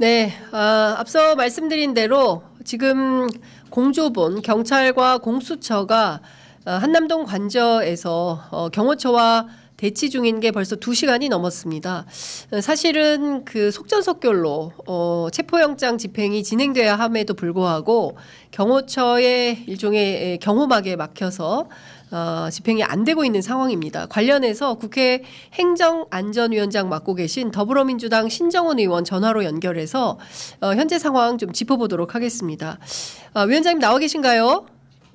네, 앞서 말씀드린 대로 지금 공조본 경찰과 공수처가 한남동 관저에서 경호처와 대치 중인 게 벌써 2시간이 넘었습니다. 사실은 그 속전속결로 체포영장 집행이 진행돼야 함에도 불구하고 경호처의 일종의 경호막에 막혀서 집행이 안 되고 있는 상황입니다. 관련해서 국회 행정안전위원장 맡고 계신 더불어민주당 신정훈 의원 전화로 연결해서 현재 상황 좀 짚어보도록 하겠습니다. 위원장님 나와 계신가요?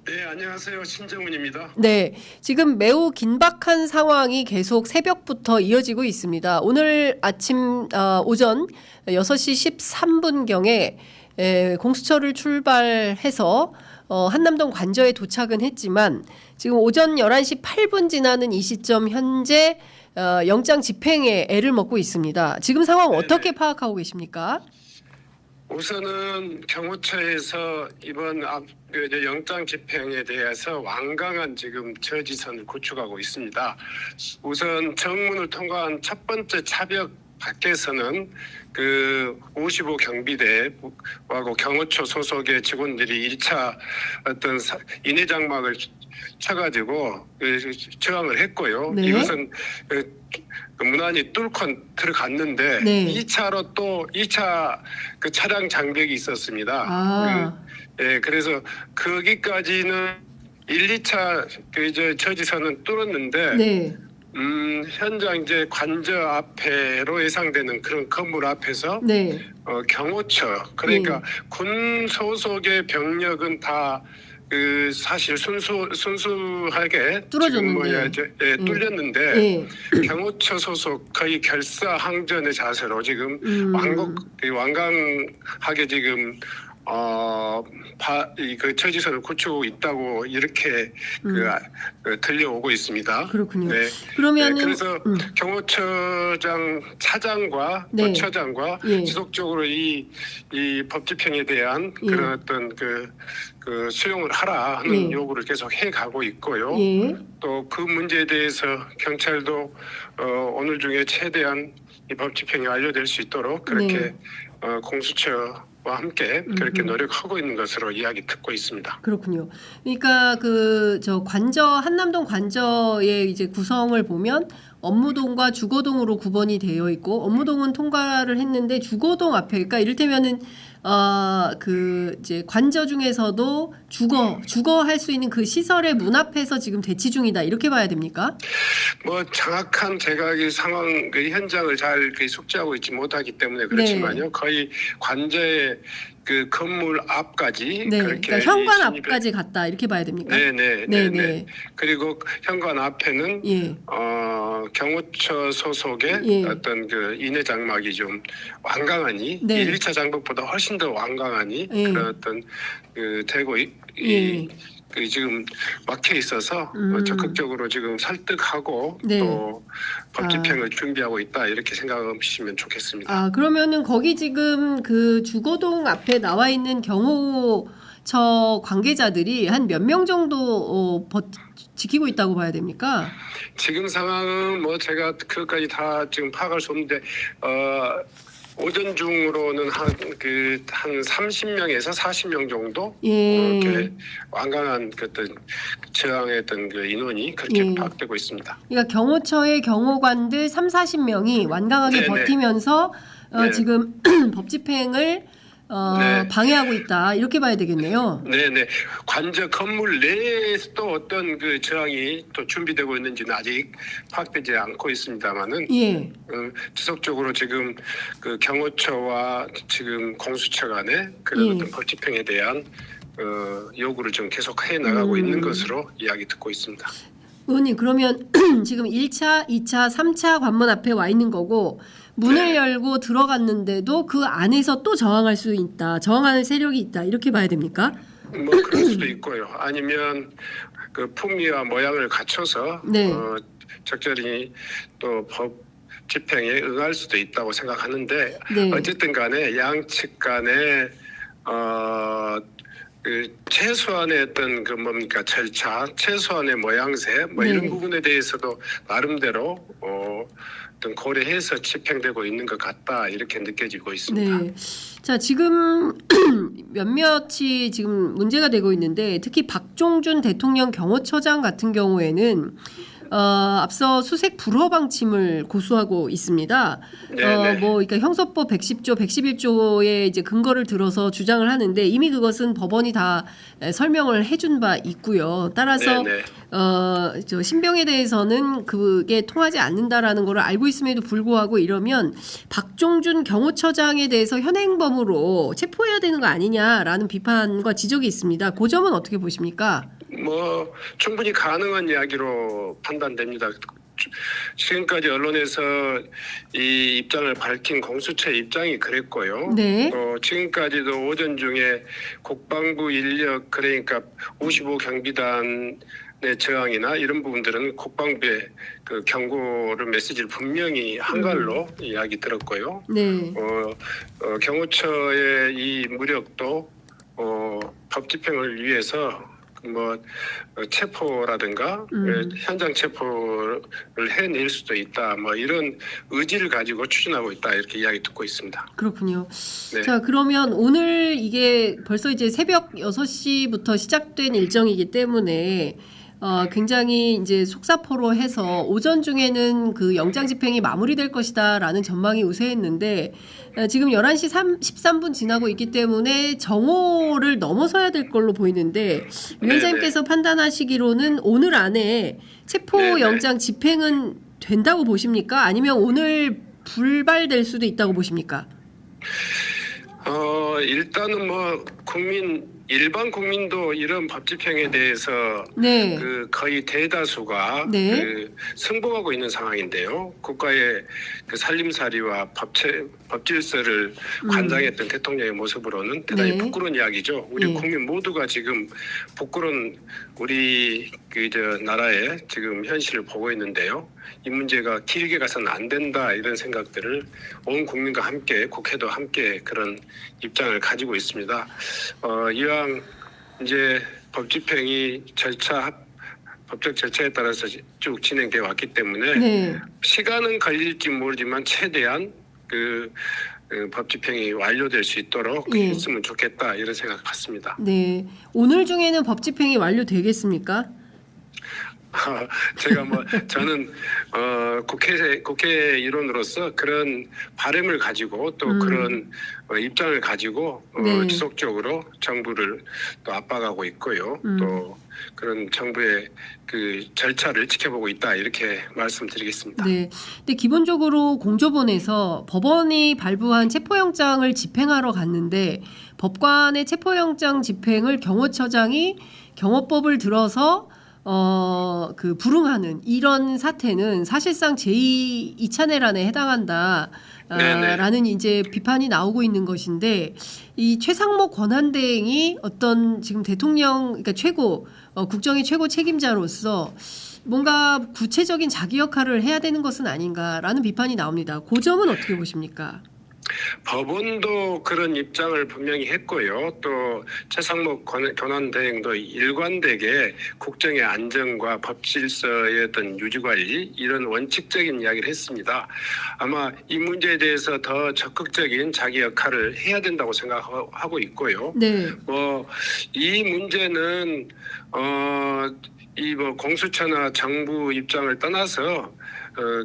네, 안녕하세요. 신정훈입니다. 네, 지금 매우 긴박한 상황이 계속 새벽부터 이어지고 있습니다. 오늘 아침 오전 6시 13분경에 공수처를 출발해서 한남동 관저에 도착은 했지만 지금 오전 11시 8분 지나는 이 시점 현재 영장 집행에 애를 먹고 있습니다. 지금 상황 어떻게 파악하고 계십니까? 우선은 경호처에서 이번 영장 집행에 대해서 완강한 지금 저지선을 구축하고 있습니다. 우선 정문을 통과한 첫 번째 차벽 밖에서는 그 55 경비대하고 경호처 소속의 직원들이 1차 어떤 인해 장막을 쳐가지고 저항을 했고요. 네. 이것은 무난히 뚫고 들어갔는데 네. 2차로 또 2차 그 차량 장벽이 있었습니다. 예, 그래서 거기까지는 1, 2차 저지선은 뚫었는데 네. 현장 이제 관저 앞에로 예상되는 그런 건물 앞에서 네. 경호처 그러니까 군 소속의 병력은 다 사실 순수하게 뚫어줬는데 뚫렸는데 경호처 소속 거의 결사항전의 자세로 지금 완강하게 지금 그 처지선을 구축하고 있다고 이렇게 들려오고 있습니다. 그렇군요. 네. 그러면 네, 그래서 경호처장 차장과 네. 또 처장과 지속적으로 이 법 집행에 대한 그런 어떤 그 수용을 하라 하는 요구를 계속 해가고 있고요. 또 그 문제에 대해서 경찰도 오늘 중에 최대한 이 법 집행이 완료될 수 있도록 그렇게 공수처와 함께 그렇게 노력하고 있는 것으로 이야기 듣고 있습니다. 그렇군요. 그러니까 한남동 관저의 이제 구성을 보면 업무동과 주거동으로 구분이 되어 있고 업무동은 통과를 했는데 주거동 앞에 그러니까 이를테면은 이제 관저 중에서도 주거할 수 있는 그 시설의 문 앞에서 지금 대치 중이다 이렇게 봐야 됩니까? 뭐 정확한 제가 이 상황 그 현장을 잘 숙지하고 있지 못하기 때문에 그렇지만요. 거의 관저의 그 건물 앞까지 그렇게 그러니까 현관 앞까지 갔다 이렇게 봐야 됩니까? 네. 그리고 현관 앞에는 경호처 소속의 어떤 그 인해 장막이 좀 완강하니 1, 2차 장벽보다 훨씬 더 완강하니 그런 어떤 되고 지금 막혀 있어서 적극적으로 지금 설득하고 또 법 집행을 준비하고 있다 이렇게 생각하시면 좋겠습니다. 그러면은 거기 지금 그 주거동 앞에 나와 있는 경호처 관계자들이 한 몇 명 정도 지키고 있다고 봐야 됩니까? 지금 상황은 뭐 제가 그것까지 다 지금 파악할 수 없는데 오전 중으로는 한 30명에서 40명 정도 이렇게 완강한 어떤 저항의 어떤 그 인원이 그렇게 파악되고 있습니다. 그러니까 경호처의 경호관들 30-40명이 완강하게 버티면서 지금 법 집행을 방해하고 있다 이렇게 봐야 되겠네요. 네네. 관저 건물 내에서 또 어떤 그 저항이 또 준비되고 있는지는 아직 파악되지 않고 있습니다만은 지속적으로 지금 그 경호처와 지금 공수처 간에 그런 어떤 법 집행에 대한 요구를 좀 계속 해 나가고 있는 것으로 이야기 듣고 있습니다. 의원님 그러면 지금 1차, 2차, 3차 관문 앞에 와 있는 거고 문을 열고 들어갔는데도 그 안에서 또 저항할 수 있다. 저항하는 세력이 있다. 이렇게 봐야 됩니까? 뭐 그럴 수도 있고요. 아니면 그 품위와 모양을 갖춰서 적절히 또 법 집행에 응할 수도 있다고 생각하는데 어쨌든 간에 양측 간에 그 최소한의 어떤 그 뭡니까 절차, 최소한의 모양새 뭐 네. 이런 부분에 대해서도 나름대로 어떤 고려해서 집행되고 있는 것 같다 이렇게 느껴지고 있습니다. 네. 자, 지금 몇몇이 지금 문제가 되고 있는데 특히 박종준 대통령 경호처장 같은 경우에는 앞서 수색 불허 방침을 고수하고 있습니다. 그러니까 형사법 110조, 111조의 이제 근거를 들어서 주장을 하는데 이미 그것은 법원이 다 설명을 해준 바 있고요. 따라서 저 신병에 대해서는 그게 통하지 않는다라는 걸 알고 있음에도 불구하고 이러면 박종준 경호처장에 대해서 현행범으로 체포해야 되는 거 아니냐라는 비판과 지적이 있습니다. 그 점은 어떻게 보십니까? 뭐 충분히 가능한 이야기로 판단됩니다. 지금까지 언론에서 이 입장을 밝힌 공수처 입장이 그랬고요. 네. 또 지금까지도 오전 중에 국방부 인력 그러니까 55 경비단의 저항이나 이런 부분들은 국방부의 그 경고를 메시지를 분명히 한 걸로 이야기 들었고요. 네. 경호처의 이 무력도 법 집행을 위해서 뭐 체포라든가 현장 체포를 해낼 수도 있다. 뭐 이런 의지를 가지고 추진하고 있다 이렇게 이야기 듣고 있습니다. 그렇군요. 네. 자, 그러면 오늘 이게 벌써 이제 새벽 6시부터 시작된 일정이기 때문에 굉장히 이제 속사포로 해서 오전 중에는 그 영장 집행이 마무리될 것이다라는 전망이 우세했는데 지금 11시 13분 지나고 있기 때문에 정오를 넘어서야 될 걸로 보이는데 위원장님께서 판단하시기로는 오늘 안에 체포 영장 집행은 된다고 보십니까? 아니면 오늘 불발될 수도 있다고 보십니까? 일단은 뭐 일반 국민도 이런 법 집행에 대해서 네. 그 거의 대다수가 네. 그 승복하고 있는 상황인데요. 국가의 그 살림살이와 법 질서를 관장했던 대통령의 모습으로는 대단히 네. 부끄러운 이야기죠. 우리 국민 모두가 지금 부끄러운 우리 나라의 지금 현실을 보고 있는데요. 이 문제가 길게 가서는 안 된다 이런 생각들을 온 국민과 함께 국회도 함께 그런 입장을 가지고 있습니다. 이왕 이제 법 집행이 법적 절차에 따라서 쭉 진행되어 왔기 때문에 시간은 걸릴지 모르지만 최대한 법 집행이 완료될 수 있도록 했으면 좋겠다 이런 생각 같습니다. 네, 오늘 중에는 법 집행이 완료되겠습니까? 제가 저는 국회의원으로서 그런 바람을 가지고 또 그런 입장을 가지고 지속적으로 정부를 또 압박하고 있고요. 또 그런 정부의 그 절차를 지켜보고 있다 이렇게 말씀드리겠습니다. 네. 근데 기본적으로 공조본에서 법원이 발부한 체포영장을 집행하러 갔는데 법관의 체포영장 집행을 경호처장이 경호법을 들어서 불응하는 이런 사태는 사실상 제2 이차내란에 해당한다. 라는 이제 비판이 나오고 있는 것인데 이 최상목 권한대행이 어떤 지금 대통령 그러니까 국정의 최고 책임자로서 뭔가 구체적인 자기 역할을 해야 되는 것은 아닌가라는 비판이 나옵니다. 그 점은 어떻게 보십니까? 법원도 그런 입장을 분명히 했고요. 또 최상목 권한대행도 일관되게 국정의 안정과 법 질서의 어떤 유지관리 이런 원칙적인 이야기를 했습니다. 아마 이 문제에 대해서 더 적극적인 자기 역할을 해야 된다고 생각하고 있고요. 네. 이 문제는 공수처나 정부 입장을 떠나서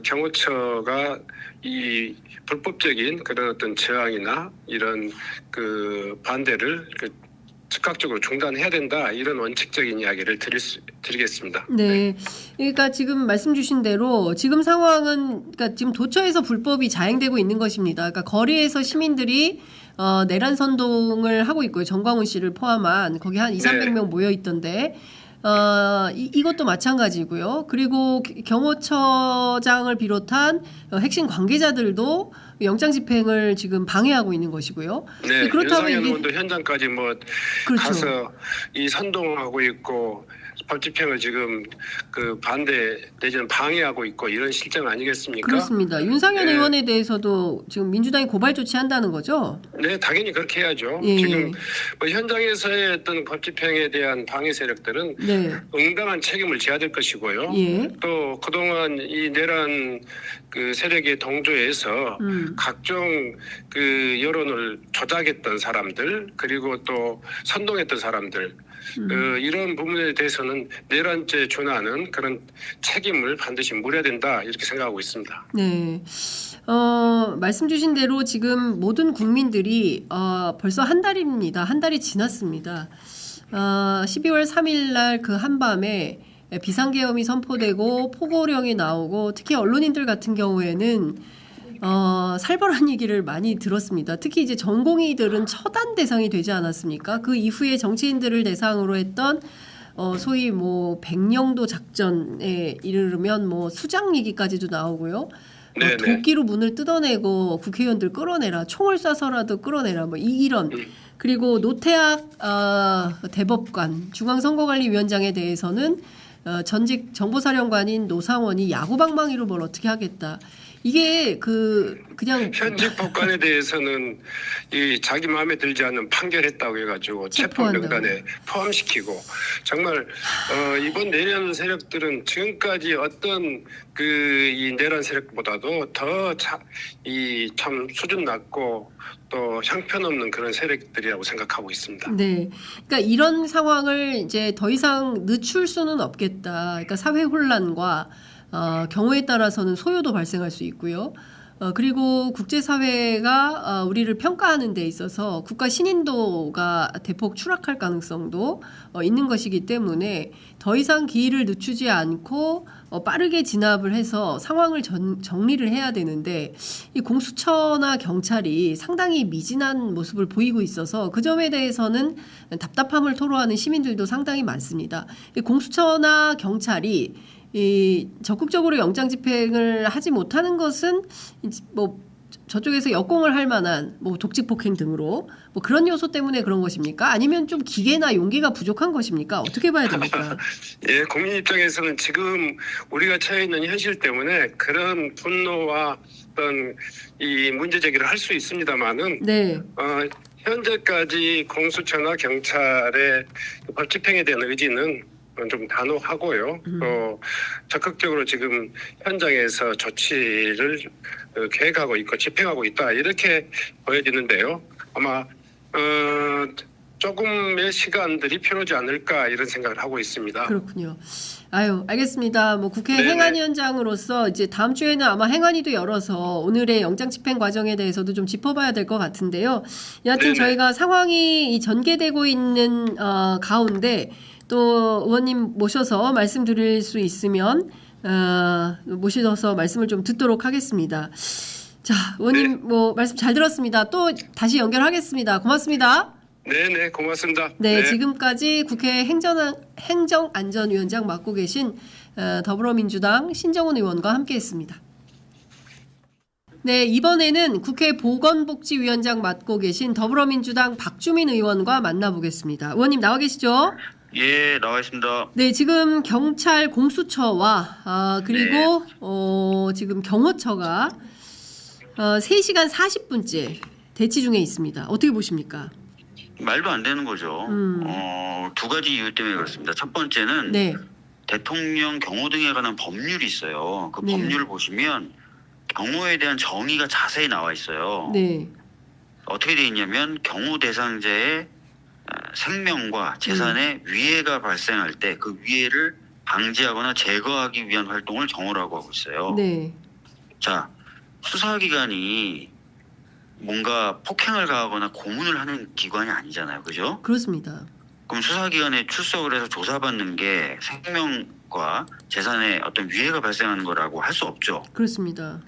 경호처가 이 불법적인 그런 어떤 저항이나 이런 그 반대를 즉각적으로 중단해야 된다 이런 원칙적인 이야기를 드리겠습니다. 네, 그러니까 지금 말씀 주신 대로 지금 상황은 그러니까 지금 도처에서 불법이 자행되고 있는 것입니다. 그러니까 거리에서 시민들이 내란 선동을 하고 있고요. 정광훈 씨를 포함한 거기 한 200~300명 모여 있던데. 이것도 마찬가지고요. 그리고 경호처장을 비롯한 핵심 관계자들도 영장 집행을 지금 방해하고 있는 것이고요. 네, 그렇다면 윤석열 의원도 현장까지 뭐 그렇죠. 가서 이 선동하고 있고 법 집행을 지금 그 반대 내지는 방해하고 있고 이런 실정 아니겠습니까? 그렇습니다. 윤상현 의원에 대해서도 지금 민주당이 고발 조치한다는 거죠? 네, 당연히 그렇게 해야죠. 예. 지금 뭐 현장에서의 어떤 법 집행에 대한 방해 세력들은 네. 응당한 책임을 져야 될 것이고요. 예. 또 그동안 이 내란 그 세력에 동조해서 각종 그 여론을 조작했던 사람들 그리고 또 선동했던 사람들 이런 부분에 대해서는 내란죄에 준하는 그런 책임을 반드시 물어야 된다 이렇게 생각하고 있습니다. 네. 말씀 주신 대로 지금 모든 국민들이 벌써 한 달입니다. 한 달이 지났습니다. 12월 3일 날 그 한밤에 비상계엄이 선포되고 포고령이 나오고 특히 언론인들 같은 경우에는 살벌한 얘기를 많이 들었습니다. 특히 이제 전공의들은 처단 대상이 되지 않았습니까? 그 이후에 정치인들을 대상으로 했던 소위 뭐 백령도 작전에 이르면 뭐 수장 얘기까지도 나오고요. 도끼로 문을 뜯어내고 국회의원들 끌어내라, 총을 쏴서라도 끌어내라, 뭐 이런. 그리고 노태학 대법관, 중앙선거관리위원장에 대해서는 전직 정보사령관인 노상원이 야구방망이로 뭘 어떻게 하겠다. 이게 그냥 현직 법관에 대해서는 이 자기 마음에 들지 않는 판결했다고 해가지고 체포 명단에 포함시키고 정말 이번 내란 세력들은 지금까지 어떤 이 내란 세력보다도 더 참 수준 낮고 또 형편없는 그런 세력들이라고 생각하고 있습니다. 네, 그러니까 이런 상황을 이제 더 이상 늦출 수는 없겠다. 그러니까 사회 혼란과 경우에 따라서는 소요도 발생할 수 있고요. 그리고 국제사회가 우리를 평가하는 데 있어서 국가 신인도가 대폭 추락할 가능성도 있는 것이기 때문에 더 이상 기일을 늦추지 않고 빠르게 진압을 해서 상황을 정리를 해야 되는데 이 공수처나 경찰이 상당히 미진한 모습을 보이고 있어서 그 점에 대해서는 답답함을 토로하는 시민들도 상당히 많습니다. 이 공수처나 경찰이 적극적으로 영장 집행을 하지 못하는 것은 뭐 저쪽에서 역공을 할 만한 뭐 독직 폭행 등으로 뭐 그런 요소 때문에 그런 것입니까? 아니면 좀 기계나 용기가 부족한 것입니까? 어떻게 봐야 됩니까? 예, 국민 입장에서는 지금 우리가 처해 있는 현실 때문에 그런 분노와 어떤 이 문제 제기를 할 수 있습니다만은 네. 현재까지 공수처나 경찰의 법 집행에 대한 의지는 좀 단호하고요. 또 적극적으로 지금 현장에서 조치를 계획하고 있고 집행하고 있다 이렇게 보여지는데요. 아마 조금의 시간들이 필요하지 않을까 이런 생각을 하고 있습니다. 그렇군요. 아유, 알겠습니다. 뭐 국회 네네. 행안위원장으로서 이제 다음 주에는 아마 행안위도 열어서 오늘의 영장 집행 과정에 대해서도 좀 짚어봐야 될 것 같은데요. 여하튼 네네. 저희가 상황이 전개되고 있는 가운데 또 의원님 모셔서 말씀드릴 수 있으면 모셔서 말씀을 좀 듣도록 하겠습니다. 자, 의원님 네. 뭐 말씀 잘 들었습니다. 또 다시 연결하겠습니다. 고맙습니다. 네네, 고맙습니다. 네, 지금까지 국회 행정안전위원장 맡고 계신 더불어민주당 신정훈 의원과 함께했습니다. 네, 이번에는 국회 보건복지위원장 맡고 계신 더불어민주당 박주민 의원과 만나보겠습니다. 의원님 나와 계시죠? 예, 나와 있습니다. 네, 지금 경찰 공수처와 그리고 지금 경호처가 3시간 40분째 대치 중에 있습니다. 어떻게 보십니까? 말도 안 되는 거죠. 두 가지 이유 때문에 그렇습니다. 첫 번째는 네. 대통령 경호 등에 관한 법률이 있어요. 그 네. 법률을 보시면 경호에 대한 정의가 자세히 나와 있어요. 네. 어떻게 되어 있냐면 경호 대상자의 생명과 재산에 위해가 발생할 때 그 위해를 방지하거나 제거하기 위한 활동을 경호라고 하고 있어요. 네. 자, 수사기관이 뭔가 폭행을 가하거나 고문을 하는 기관이 아니잖아요. 그죠? 그렇습니다. 그럼 수사기관에 출석을 해서 조사받는 게 생명과 재산에 어떤 위해가 발생하는 거라고 할 수 없죠. 그렇습니다.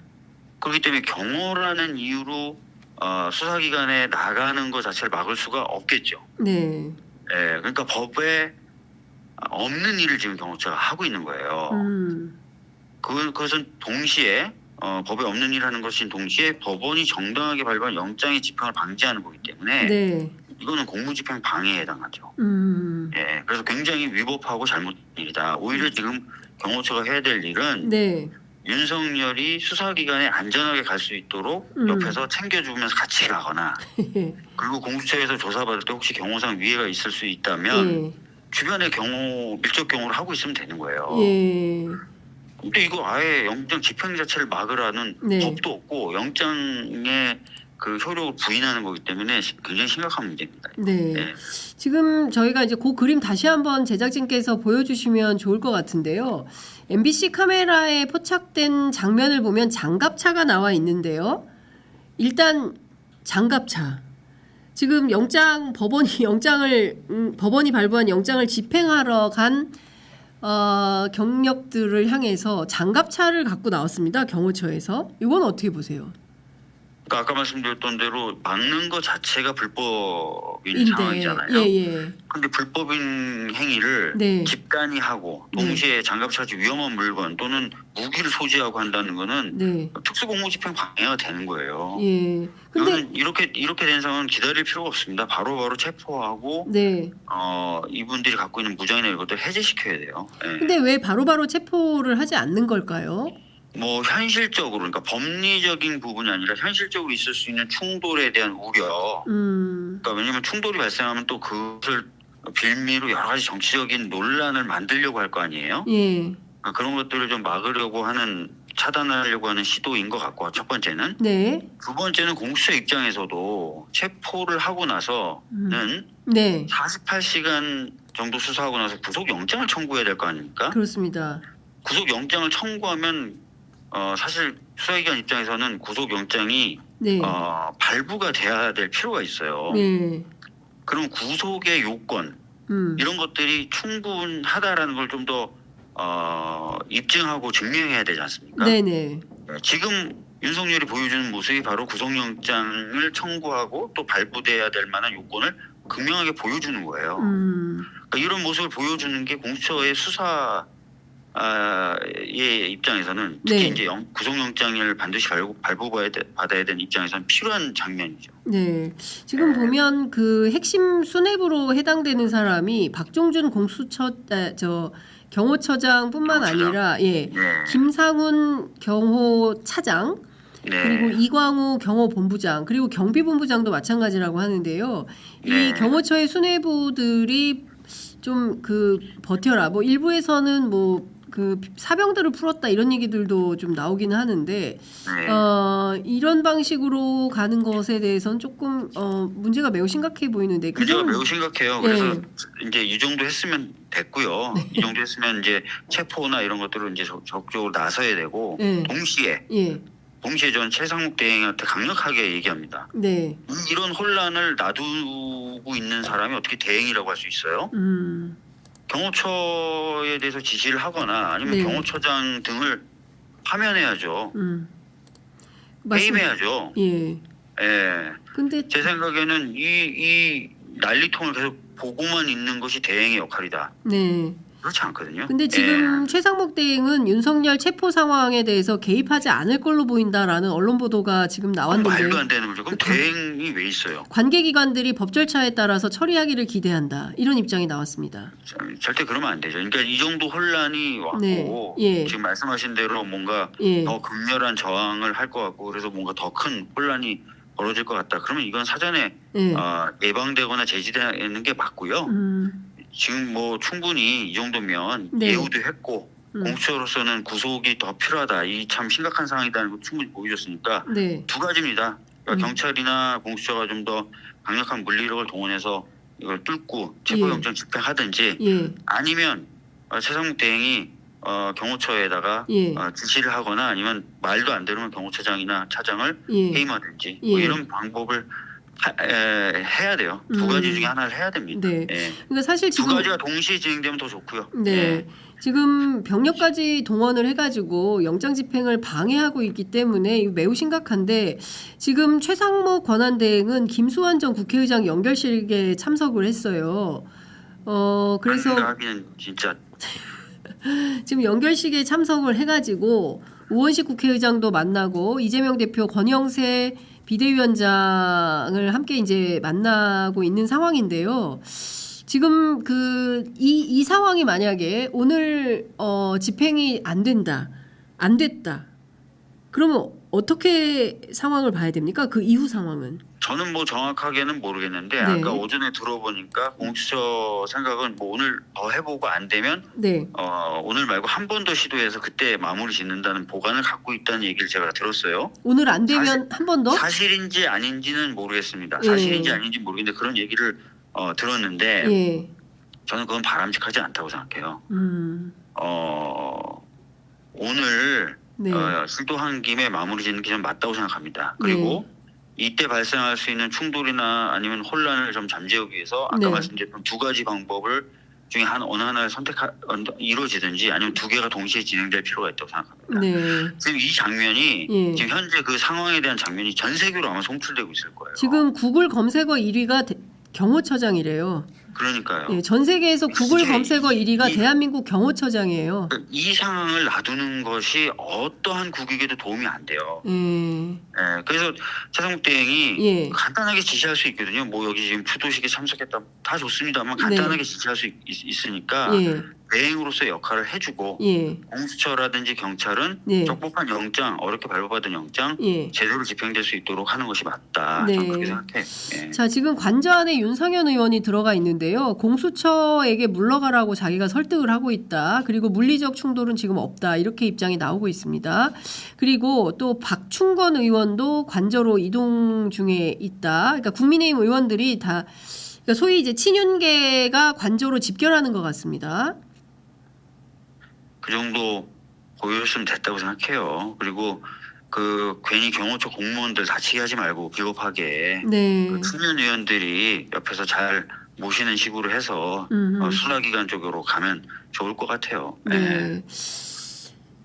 그렇기 때문에 경호라는 이유로 수사기관에 나가는 것 자체를 막을 수가 없겠죠. 네. 예, 그러니까 법에 없는 일을 지금 경호처가 하고 있는 거예요. 그것은 동시에 법에 없는 일을 하는 것인 동시에 법원이 정당하게 발부한 영장의 집행을 방지하는 거기 때문에 네. 이거는 공무집행 방해에 해당하죠. 예, 그래서 굉장히 위법하고 잘못된 일이다. 오히려 지금 경호처가 해야 될 일은 네. 윤석열이 수사기관에 안전하게 갈 수 있도록 옆에서 챙겨주면서 같이 가거나 그리고 공수처에서 조사받을 때 혹시 경호상 위해가 있을 수 있다면 주변에 밀접 경호를 하고 있으면 되는 거예요. 예. 근데 이거 아예 영장 집행 자체를 막으라는 네. 법도 없고 영장의 그 효력을 부인하는 거기 때문에 굉장히 심각한 문제입니다. 네. 네. 지금 저희가 이제 그 그림 다시 한번 제작진께서 보여주시면 좋을 것 같은데요. MBC 카메라에 포착된 장면을 보면 장갑차가 나와 있는데요. 일단 장갑차. 지금 법원이 발부한 영장을 집행하러 간 경력들을 향해서 장갑차를 갖고 나왔습니다. 경호처에서. 이건 어떻게 보세요? 그러니까 아까 말씀드렸던 대로 막는 것 자체가 불법인 상황이잖아요. 예. 근데 불법인 행위를 네. 집단이 하고 동시에 장갑차지 위험한 물건 또는 무기를 소지하고 한다는 거는 네. 특수공무집행 방해가 되는 거예요. 예. 근데 이렇게 된 상황은 기다릴 필요가 없습니다. 바로 체포하고 네. 이분들이 갖고 있는 무장이나 이런 것들 해제시켜야 돼요. 예. 근데 왜 바로바로 체포를 하지 않는 걸까요? 뭐 현실적으로 그러니까 법리적인 부분이 아니라 현실적으로 있을 수 있는 충돌에 대한 우려. 그러니까 왜냐하면 충돌이 발생하면 또 그것을 빌미로 여러 가지 정치적인 논란을 만들려고 할 거 아니에요. 예. 그러니까 그런 것들을 좀 막으려고 하는 차단하려고 하는 시도인 것 같고 첫 번째는. 네. 두 번째는 공수처 입장에서도 체포를 하고 나서는 네. 48시간 정도 수사하고 나서 구속영장을 청구해야 될 거 아닙니까? 그렇습니다. 구속영장을 청구하면 사실 수사기관 입장에서는 구속영장이 네. 발부가 돼야 될 필요가 있어요. 네. 그럼 구속의 요건 이런 것들이 충분하다라는 걸 좀 더 입증하고 증명해야 되지 않습니까? 네네. 지금 윤석열이 보여주는 모습이 바로 구속영장을 청구하고 또 발부돼야 될 만한 요건을 극명하게 보여주는 거예요. 그러니까 이런 모습을 보여주는 게 공수처의 수사 의 입장에서는 특히 네. 이제 구속영장을 반드시 받아야 되는 입장에서는 필요한 장면이죠. 네. 지금 보면 그 핵심 수뇌부로 해당되는 사람이 박종준 경호처장뿐만 아니라 네. 김상훈 경호차장 네. 그리고 이광우 경호본부장 그리고 경비본부장도 마찬가지라고 하는데요. 네. 이 경호처의 수뇌부들이 좀 그 버텨라. 뭐 일부에서는 뭐 그 사병들을 풀었다 이런 얘기들도 좀 나오기는 하는데 이런 방식으로 가는 것에 대해서는 조금 문제가 매우 심각해 보이는데 문제가 매우 심각해요. 그래서 네. 이제 이 정도 했으면 됐고요. 이 정도 했으면 이제 체포나 이런 것들을 이제 적극적으로 나서야 되고 네. 동시에 저는 최상목 대행한테 강력하게 얘기합니다. 네. 이런 혼란을 놔두고 있는 사람이 어떻게 대행이라고 할 수 있어요? 경호처에 대해서 지시를 하거나 아니면 네. 경호처장 등을 파면해야죠. 맞습니다. 해임해야죠. 예. 근데 제 생각에는 이 난리통을 계속 보고만 있는 것이 대행의 역할이다. 네. 그렇지 않거든요. 근데 지금 최상목 대행은 윤석열 체포 상황에 대해서 개입하지 않을 걸로 보인다라는 언론 보도가 지금 나왔는데 말도 안 되는 거죠. 그럼 대행이 왜 있어요? 관계기관들이 법 절차에 따라서 처리하기를 기대한다. 이런 입장이 나왔습니다. 절대 그러면 안 되죠. 그러니까 이 정도 혼란이 왔고 네. 지금 말씀하신 대로 뭔가 더 극렬한 저항을 할 것 같고 그래서 뭔가 더 큰 혼란이 벌어질 것 같다. 그러면 이건 사전에 예방되거나 제지되는 게 맞고요. 지금 뭐 충분히 이 정도면 예우도 했고 공수처로서는 구속이 더 필요하다. 이 참 심각한 상황이다는 걸 충분히 보여줬으니까 두 가지입니다. 그러니까 경찰이나 공수처가 좀 더 강력한 물리력을 동원해서 이걸 뚫고 체포영장 집행하든지 아니면 최상목 대행이 경호처에다가 지시를 하거나 아니면 말도 안 들으면 경호처장이나 차장을 해임하든지 뭐 이런 방법을 해야 돼요. 두 가지 중에 하나를 해야 됩니다. 네. 그러니까 사실 지금 두 가지가 동시에 진행되면 더 좋고요. 네. 지금 병력까지 동원을 해가지고 영장 집행을 방해하고 있기 때문에 매우 심각한데 지금 최상목 권한대행은 김수환 전 국회의장 연결식에 참석을 했어요. 그래서 하기는 진짜 지금 연결식에 참석을 해가지고 우원식 국회의장도 만나고 이재명 대표 권영세 비대위원장을 함께 이제 만나고 있는 상황인데요. 지금 이 상황이 만약에 오늘 집행이 안 됐다. 그러면 어떻게 상황을 봐야 됩니까? 그 이후 상황은? 저는 뭐 정확하게는 모르겠는데 네. 아까 오전에 들어보니까 공수처 생각은 뭐 오늘 더 해보고 안 되면 네. 오늘 말고 한 번 더 시도해서 그때 마무리 짓는다는 보관을 갖고 있다는 얘기를 제가 들었어요. 오늘 안 되면 한 번 더? 사실인지 아닌지는 모르겠습니다. 예. 사실인지 아닌지 모르겠는데 그런 얘기를 들었는데 예. 저는 그건 바람직하지 않다고 생각해요. 오늘 네. 출두한 김에 마무리 짓는 게 좀 맞다고 생각합니다. 그리고 이때 발생할 수 있는 충돌이나 아니면 혼란을 좀 잠재우기 위해서 아까 네. 말씀드렸던 두 가지 방법을 중에 어느 하나를 이루어지든지 아니면 두 개가 동시에 진행될 필요가 있다고 생각합니다. 네. 지금 이 장면이 예. 지금 현재 그 상황에 대한 장면이 전 세계로 아마 송출되고 있을 거예요. 지금 구글 검색어 1위가 경호처장이래요. 그러니까요. 예, 전 세계에서 구글 이게 검색어 1위가 대한민국 경호처장이에요. 이 상황을 놔두는 것이 어떠한 국익에도 도움이 안 돼요. 예. 그래서 차상국 대행이 예. 간단하게 지시할 수 있거든요. 뭐 여기 지금 부도식에 참석했다 다 좋습니다만 간단하게 네. 지시할 수 있으니까 예. 대행으로서의 역할을 해주고 예. 공수처라든지 경찰은 예. 적법한 영장, 어렵게 발부받은 영장 예. 제대로 집행될 수 있도록 하는 것이 맞다. 네. 저는 그렇게 생각해요. 예. 자, 지금 관저안에 윤상현 의원이 들어가 있는데요. 공수처에게 물러가라고 자기가 설득을 하고 있다. 그리고 물리적 충돌은 지금 없다. 이렇게 입장이 나오고 있습니다. 그리고 또 박충건 의원도 관저로 이동 중에 있다. 그러니까 국민의힘 의원들이 다 그러니까 소위 이제 친윤계가 관저로 집결하는 것 같습니다. 그 정도 보였으면 됐다고 생각해요. 그리고 괜히 경호처 공무원들 다치게 하지 말고 비겁하게 네. 청년 의원들이 옆에서 잘 모시는 식으로 해서 수사기관 쪽으로 가면 좋을 것 같아요. 네.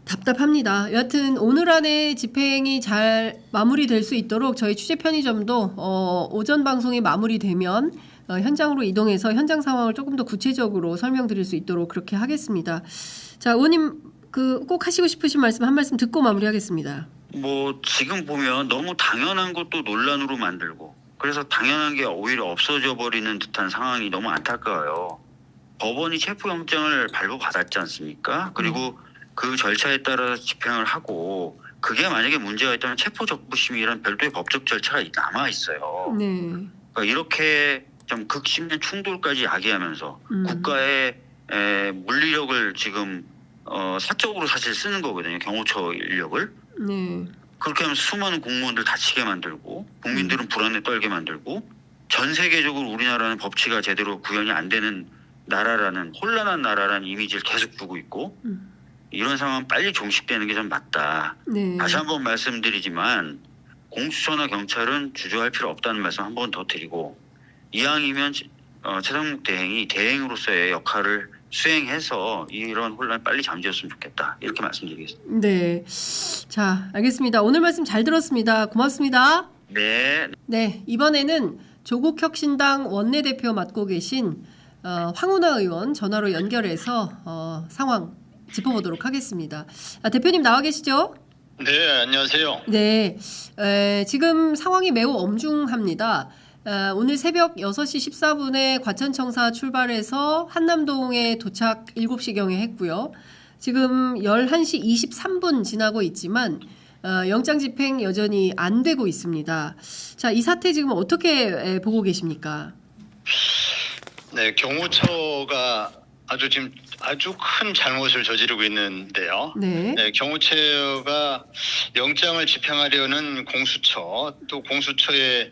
답답합니다. 여하튼 오늘 안에 집행이 잘 마무리될 수 있도록 저희 취재 편의점도 오전 방송이 마무리되면 현장으로 이동해서 현장 상황을 조금 더 구체적으로 설명드릴 수 있도록 그렇게 하겠습니다. 자, 의원님 꼭 하시고 싶으신 말씀 한 말씀 듣고 마무리하겠습니다. 뭐 지금 보면 너무 당연한 것도 논란으로 만들고 그래서 당연한 게 오히려 없어져 버리는 듯한 상황이 너무 안타까워요. 법원이 체포영장을 발부받았지 않습니까? 그리고 그 절차에 따라 집행을 하고 그게 만약에 문제가 있다면 체포적부심이란 별도의 법적 절차가 남아 있어요. 네. 그러니까 이렇게 좀 극심한 충돌까지 야기하면서 국가의 물리력을 지금 사적으로 사실 쓰는 거거든요. 경호처 인력을. 네. 그렇게 하면 수많은 공무원들 다치게 만들고 국민들은 불안에 떨게 만들고 전 세계적으로 우리나라는 법치가 제대로 구현이 안 되는 나라라는 혼란한 나라라는 이미지를 계속 두고 있고 이런 상황 빨리 종식되는 게 좀 맞다. 네. 다시 한번 말씀드리지만 공수처나 경찰은 주저할 필요 없다는 말씀 한 번 더 드리고 이왕이면 최상목 대행이 대행으로서의 역할을 수행해서 이런 혼란 빨리 잠재웠으면 좋겠다. 이렇게 말씀드리겠습니다. 네. 자, 알겠습니다. 오늘 말씀 잘 들었습니다. 고맙습니다. 네. 네, 이번에는 조국혁신당 원내대표 맡고 계신 황운하 의원 전화로 연결해서 상황 짚어보도록 하겠습니다. 대표님 나와 계시죠? 네, 안녕하세요. 네, 지금 상황이 매우 엄중합니다. 오늘 새벽 6시 14분에 과천청사 출발해서 한남동에 도착 7시경에 했고요. 지금 11시 23분 지나고 있지만 영장 집행 여전히 안 되고 있습니다. 자, 이 사태 지금 어떻게 보고 계십니까? 네, 경호처가 아주 큰 잘못을 저지르고 있는데요. 네. 네, 경호처가 영장을 집행하려는 공수처 또 공수처의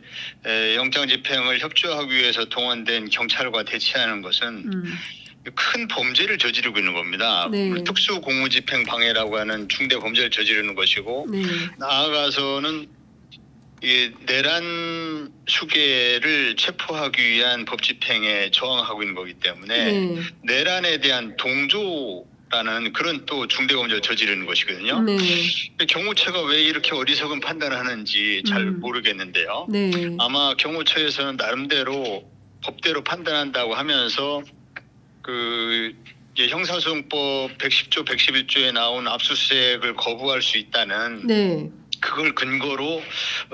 영장 집행을 협조하기 위해서 동원된 경찰과 대치하는 것은 큰 범죄를 저지르고 있는 겁니다. 네. 특수공무집행 방해라고 하는 중대 범죄를 저지르는 것이고 네. 나아가서는 이 내란 수괴를 체포하기 위한 법 집행에 저항하고 있는 거기 때문에 네. 내란에 대한 동조라는 그런 또 중대 범죄를 저지르는 것이거든요. 네. 경호처가 왜 이렇게 어리석은 판단을 하는지 잘 모르겠는데요. 네. 아마 경호처에서는 나름대로 법대로 판단한다고 하면서 이제 형사소송법 110조, 111조에 나온 압수수색을 거부할 수 있다는 네. 그걸 근거로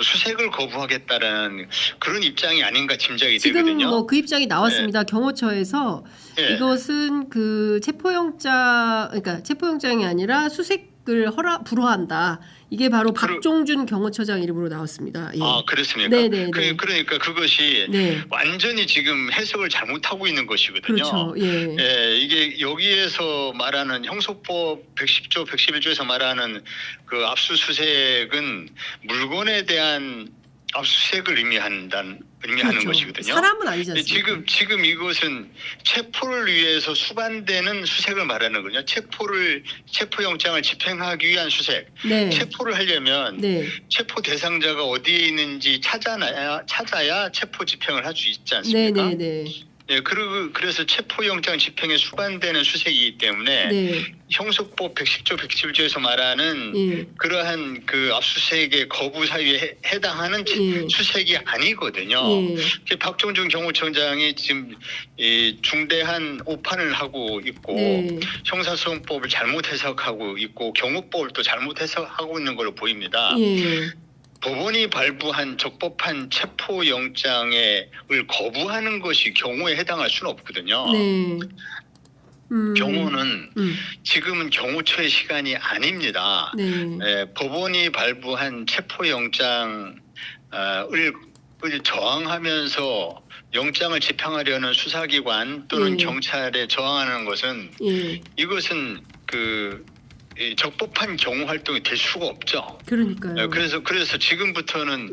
수색을 거부하겠다라는 그런 입장이 아닌가 짐작이 지금 되거든요. 뭐 그 입장이 나왔습니다. 네. 경호처에서 네. 이것은 그 그러니까 체포영장이 아니라 수색을 불허한다. 이게 바로 박종준 경호처장 이름으로 나왔습니다. 예. 아, 그렇습니까? 네네. 그러니까 그것이 네. 완전히 지금 해석을 잘못하고 있는 것이거든요. 그렇죠. 예. 예, 이게 여기에서 말하는 형소법 110조, 111조에서 말하는 그 압수수색은 물건에 대한 압수수색을 의미하는 그렇죠. 것이거든요. 사람은 아니지 않습니까? 지금 이것은 체포를 위해서 수반되는 수색을 말하는 거죠. 체포영장을 집행하기 위한 수색. 네. 체포를 하려면 네. 체포 대상자가 어디에 있는지 찾아야 체포 집행을 할 수 있지 않습니까? 네. 네, 그래서 체포영장 집행에 수반되는 수색이기 때문에 네. 형소법 110조, 111조에서 말하는 예. 그러한 그 압수수색의 거부 사유에 해당하는 예. 수색이 아니거든요. 예. 박종준 경호처장이 지금 중대한 오판을 하고 있고 네. 형사소송법을 잘못 해석하고 있고 경호법을 또 잘못 해석하고 있는 걸로 보입니다. 예. 법원이 발부한 적법한 체포영장을 거부하는 것이 경호에 해당할 수는 없거든요. 네. 경호는 지금은 경호처의 시간이 아닙니다. 네. 법원이 발부한 체포영장을 저항하면서 영장을 집행하려는 수사기관 또는 경찰에 저항하는 것은 이것은 적법한 경호 활동이 될 수가 없죠. 그러니까요. 그래서 지금부터는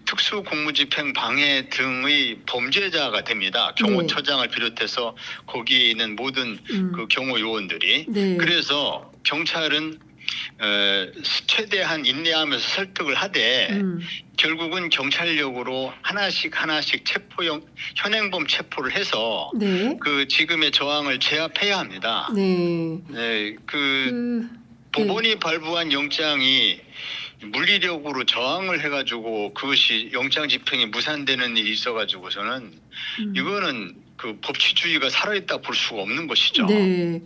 특수공무집행 방해 등의 범죄자가 됩니다. 경호처장을 비롯해서 거기에 있는 모든 그 경호 요원들이. 네. 그래서 경찰은 최대한 인내하면서 설득을 하되 결국은 경찰력으로 하나씩 현행범 체포를 해서 네. 그 지금의 저항을 제압해야 합니다. 네. 네, 법원이 발부한 영장이 물리력으로 저항을 해가지고 그것이 영장 집행이 무산되는 일이 있어가지고서는 이거는 그 법치주의가 살아있다 볼 수가 없는 것이죠. 네.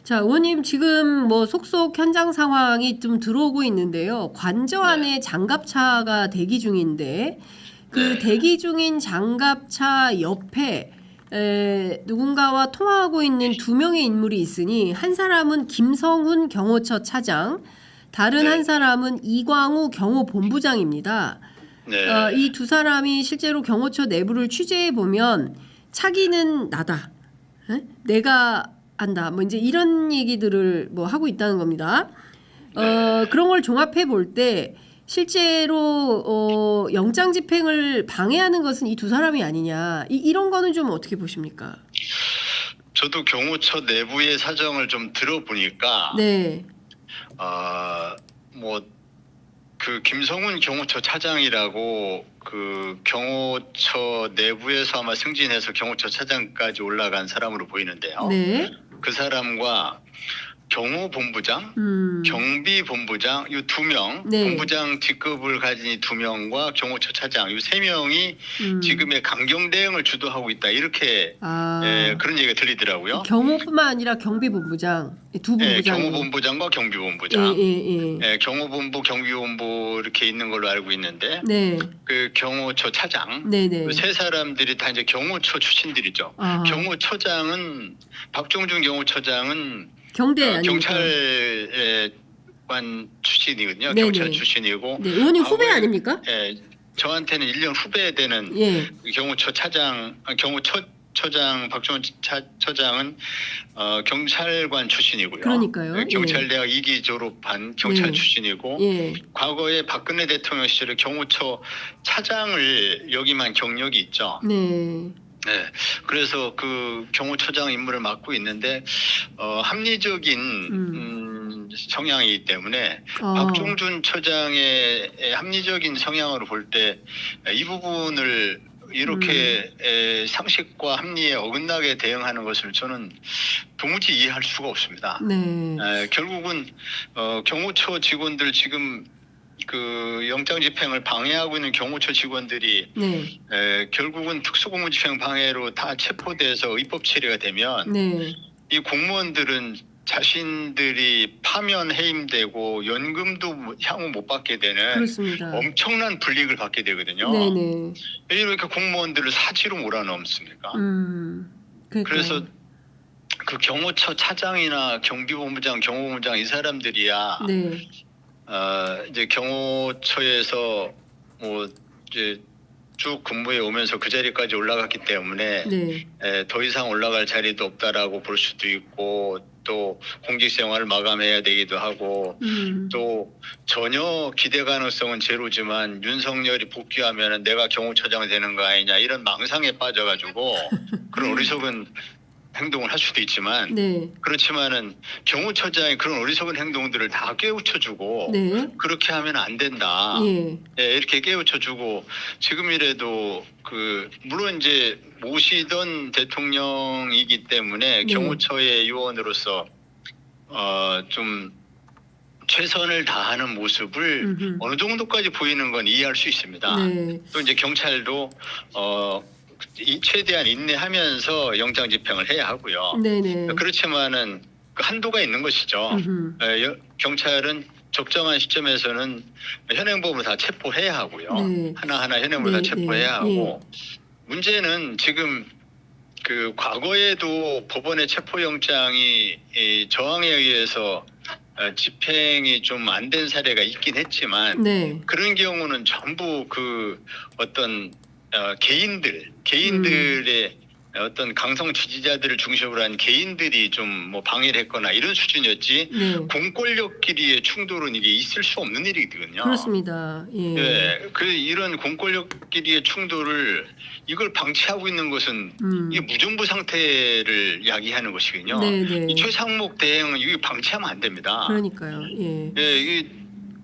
자, 의원님 지금 뭐 속속 현장 상황이 좀 들어오고 있는데요. 관저 안에 장갑차가 대기 중인데 그 대기 중인 장갑차 옆에 누군가와 통화하고 있는 두 명의 인물이 있으니 한 사람은 김성훈 경호처 차장, 다른 한 사람은 이광우 경호본부장입니다. 네. 이 두 사람이 실제로 경호처 내부를 취재해 보면 차기는 나다. 내가 안다. 뭐 이제 이런 얘기들을 뭐 하고 있다는 겁니다. 그런 걸 종합해 볼 때 실제로 영장 집행을 방해하는 것은 이 두 사람이 아니냐. 이런 거는 좀 어떻게 보십니까? 저도 경호처 내부의 사정을 좀 들어보니까 네. 뭐 그 김성훈 경호처 차장이라고 그 경호처 내부에서 아마 승진해서 경호처 차장까지 올라간 사람으로 보이는데요. 네. 그 사람과 경호본부장, 경비본부장 이 두 명, 네. 본부장 직급을 가진 이 두 명과 경호처 차장 이 세 명이 지금의 강경 대응을 주도하고 있다 이렇게 그런 얘기가 들리더라고요. 경호뿐만 아니라 경비본부장 두 본부장. 경호본부장과 경비본부장, 경호본부, 경비본부 이렇게 있는 걸로 알고 있는데, 네. 그 경호처 차장, 그 세 사람들이 다 이제 경호처 출신들이죠. 경호처장은 박종준 경호처장은 경대 경찰관 출신이거든요. 네네. 경찰 출신이고. 네, 의원님 후배 아닙니까? 저한테는 1년 후배되는 경호처 경호처장 박종훈 처장은 경찰관 출신이고요. 그러니까요. 경찰대학 2기 졸업한 경찰 출신이고 과거에 박근혜 대통령 시절에 경호처 차장을 역임한 경력이 있죠. 네. 네, 그래서 그 경호처장 임무를 맡고 있는데 합리적인 성향이기 때문에 박종준 처장의 합리적인 성향으로 볼 때 이 부분을 이렇게 상식과 합리에 어긋나게 대응하는 것을 저는 도무지 이해할 수가 없습니다. 네. 결국은 경호처 직원들 지금 그 영장 집행을 방해하고 있는 경호처 직원들이 결국은 특수공무집행 방해로 다 체포돼서 입법 처리가 되면 이 공무원들은 자신들이 파면 해임되고 연금도 향후 못 받게 되는 그렇습니다. 엄청난 불이익을 받게 되거든요. 네네. 왜 이렇게 공무원들을 사지로 몰아넣습니까? 그래서 그 경호처 차장이나 경비본부장, 경호본부장 이 사람들이야 네. 이제 경호처에서 뭐 이제 쭉 근무해 오면서 그 자리까지 올라갔기 때문에 네. 더 이상 올라갈 자리도 없다라고 볼 수도 있고 또 공직 생활을 마감해야 되기도 하고 또 전혀 기대 가능성은 제로지만 윤석열이 복귀하면 내가 경호처장 되는 거 아니냐 이런 망상에 빠져가지고 그런 어리석은 행동을 할 수도 있지만 네. 그렇지만은 경호처장이 그런 어리석은 행동들을 다 깨우쳐주고 네. 그렇게 하면 안 된다. 예. 이렇게 깨우쳐주고 지금이라도 그 물론 이제 모시던 대통령이기 때문에 네. 경호처의 요원으로서 좀 최선을 다하는 모습을 어느 정도까지 보이는 건 이해할 수 있습니다. 네. 또 이제 경찰도 최대한 인내하면서 영장 집행을 해야 하고요. 네네. 그렇지만은 그 한도가 있는 것이죠. 경찰은 적정한 시점에서는 현행범을 다 체포해야 하고요. 네. 하나하나 현행범을 다 체포해야 하고 문제는 지금 그 과거에도 법원의 체포영장이 저항에 의해서 집행이 좀 안 된 사례가 있긴 했지만 네. 그런 경우는 전부 그 어떤 개인들의 어떤 강성 지지자들을 중심으로 한 개인들이 좀 뭐 방해를 했거나 이런 수준이었지 네. 공권력끼리의 충돌은 이게 있을 수 없는 일이거든요. 그렇습니다. 예. 네, 그 이런 공권력끼리의 충돌을 이걸 방치하고 있는 것은 이게 무정부 상태를 야기하는 것이거든요. 네네. 이 최상목 대행은 이게 방치하면 안 됩니다. 그러니까요. 예. 네, 이게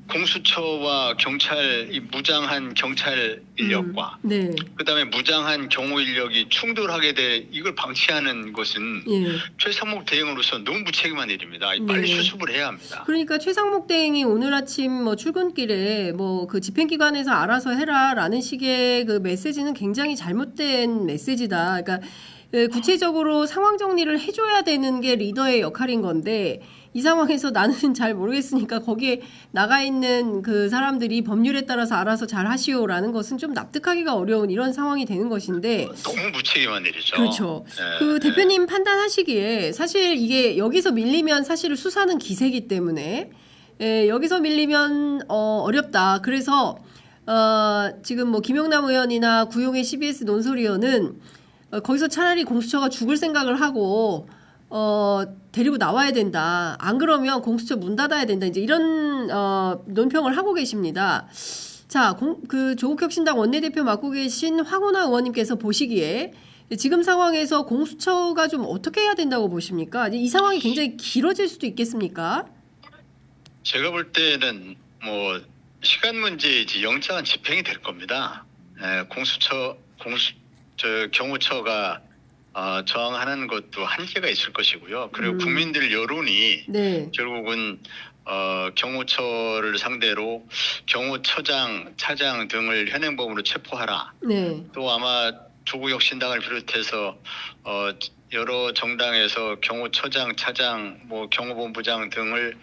공수처와 경찰, 이 무장한 경찰 인력과 네. 그다음에 무장한 경호 인력이 충돌하게 돼 이걸 방치하는 것은 예. 최상목 대행으로서 너무 무책임한 일입니다. 빨리 수습을 해야 합니다. 그러니까 최상목 대행이 오늘 아침 뭐 출근길에 뭐 그 집행기관에서 알아서 해라라는 식의 그 메시지는 굉장히 잘못된 메시지다. 그러니까 구체적으로 상황 정리를 해줘야 되는 게 리더의 역할인 건데 이 상황에서 나는 잘 모르겠으니까 거기에 나가 있는 그 사람들이 법률에 따라서 알아서 잘 하시오라는 것은 좀 납득하기가 어려운 이런 상황이 되는 것인데 너무 무책임한 일이죠. 그렇죠. 네, 그 대표님 판단하시기에 사실 이게 여기서 밀리면 사실은 수사는 기세기 때문에 여기서 밀리면 어렵다. 그래서 지금 뭐 김용남 의원이나 구용의 CBS 논설위원은 거기서 차라리 공수처가 죽을 생각을 하고 데리고 나와야 된다. 안 그러면 공수처 문 닫아야 된다. 이제 이런 논평을 하고 계십니다. 자, 그 조국혁신당 원내대표 맡고 계신 황운하 의원님께서 보시기에 지금 상황에서 공수처가 좀 어떻게 해야 된다고 보십니까? 이 상황이 굉장히 길어질 수도 있겠습니까? 제가 볼 때는 뭐 시간 문제이지 영장은 집행이 될 겁니다. 경호처가 저항하는 것도 한계가 있을 것이고요. 그리고 국민들 여론이 네. 결국은 경호처를 상대로 경호처장, 차장 등을 현행범으로 체포하라. 네. 또 아마 조국혁신당을 비롯해서 여러 정당에서 경호처장, 차장, 뭐 경호본부장 등을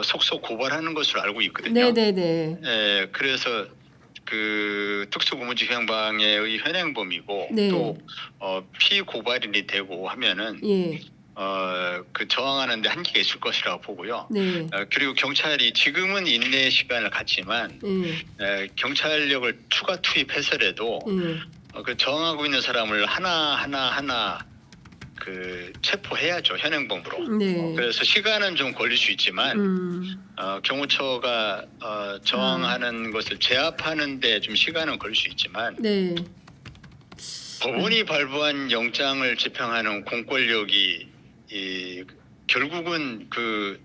속속 고발하는 것으로 알고 있거든요. 네네네. 그래서 그 특수고무집행방해의 현행범이고 네. 또 피고발인이 되고 하면은 그 저항하는데 한계가 있을 것이라고 보고요. 네. 그리고 경찰이 지금은 인내 시간을 갖지만 경찰력을 추가 투입해서라도 그 저항하고 있는 사람을 하나 그 체포해야죠, 현행범으로. 네. 그래서 시간은 좀 걸릴 수 있지만 경호처가 저항하는 것을 제압하는데 좀 시간은 걸릴 수 있지만 네. 법원이 발부한 영장을 집행하는 공권력이 결국은 그